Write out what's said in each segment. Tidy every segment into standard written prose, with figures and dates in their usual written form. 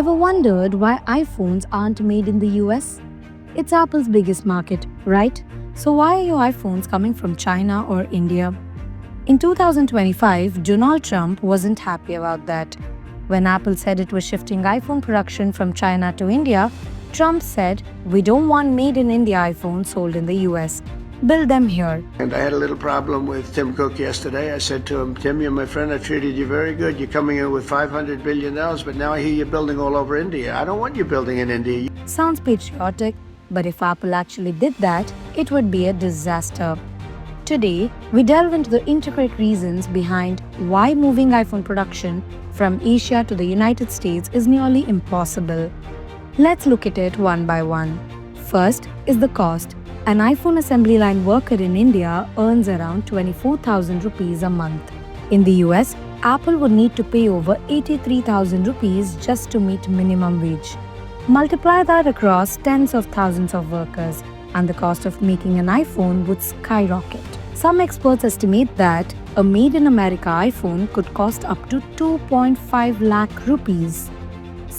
Ever wondered why iPhones aren't made in the US? It's Apple's biggest market, right? So why are your iPhones coming from China or India? In 2025, Donald Trump wasn't happy about that. When Apple said it was shifting iPhone production from China to India, Trump said, "We don't want made in India iPhones sold in the US. Build them here." And I had a little problem with Tim Cook yesterday. I said to him, "Tim, you're my friend. I treated you very good. You're coming in with $500 billion, but now I hear you're building all over India. I don't want you building in India." Sounds patriotic, but if Apple actually did that, it would be a disaster. Today, we delve into the intricate reasons behind why moving iPhone production from Asia to the United States is nearly impossible. Let's look at it one by one. First is the cost. An iPhone assembly line worker in India earns around 24,000 rupees a month. In the US, Apple would need to pay over 83,000 rupees just to meet minimum wage. Multiply that across tens of thousands of workers, and the cost of making an iPhone would skyrocket. Some experts estimate that a made in America iPhone could cost up to 2.5 lakh rupees.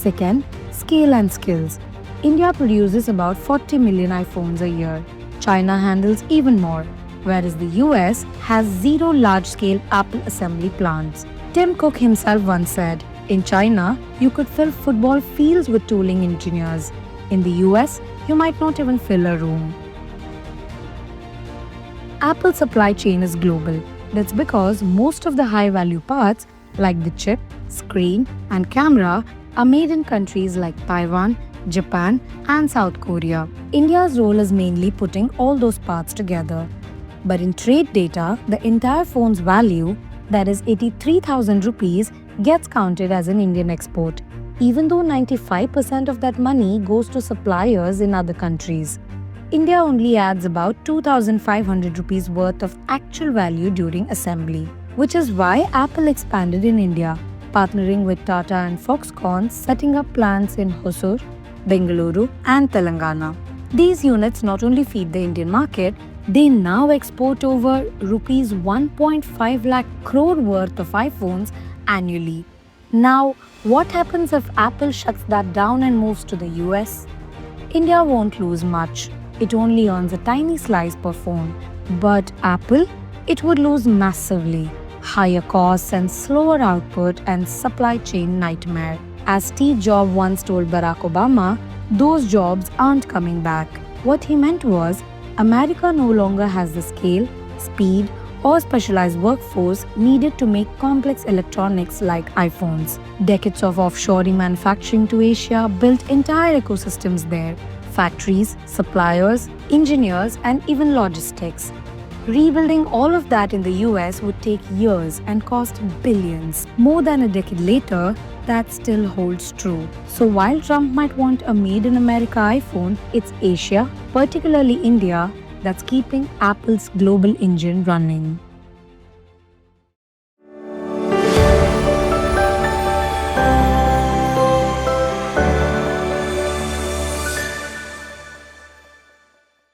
Second, scale and skills. India produces about 40 million iPhones a year. China handles even more, whereas the US has 0 large-scale Apple assembly plants. Tim Cook himself once said, "In China, you could fill football fields with tooling engineers. In the US, you might not even fill a room." Apple's supply chain is global. That's because most of the high-value parts, like the chip, screen, and camera, are made in countries like Taiwan, Japan, and South Korea. India's role is mainly putting all those parts together. But in trade data, the entire phone's value, that is 83,000 rupees, gets counted as an Indian export, even though 95% of that money goes to suppliers in other countries. India only adds about 2,500 rupees worth of actual value during assembly, which is why Apple expanded in India, partnering with Tata and Foxconn, setting up plants in Hosur, Bengaluru, and Telangana. These units not only feed the Indian market, they now export over rupees 1.5 lakh crore worth of iPhones annually. Now, what happens if Apple shuts that down and moves to the US? India won't lose much. It only earns a tiny slice per phone. But Apple? It would lose massively. Higher costs and slower output and supply chain nightmare. As Steve Jobs once told Barack Obama, those jobs aren't coming back. What he meant was, America no longer has the scale, speed, or specialized workforce needed to make complex electronics like iPhones. Decades of offshoring manufacturing to Asia built entire ecosystems there. Factories, suppliers, engineers, and even logistics. Rebuilding all of that in the US would take years and cost billions. More than a decade later, that still holds true. So while Trump might want a made in America iPhone, it's Asia, particularly India, that's keeping Apple's global engine running.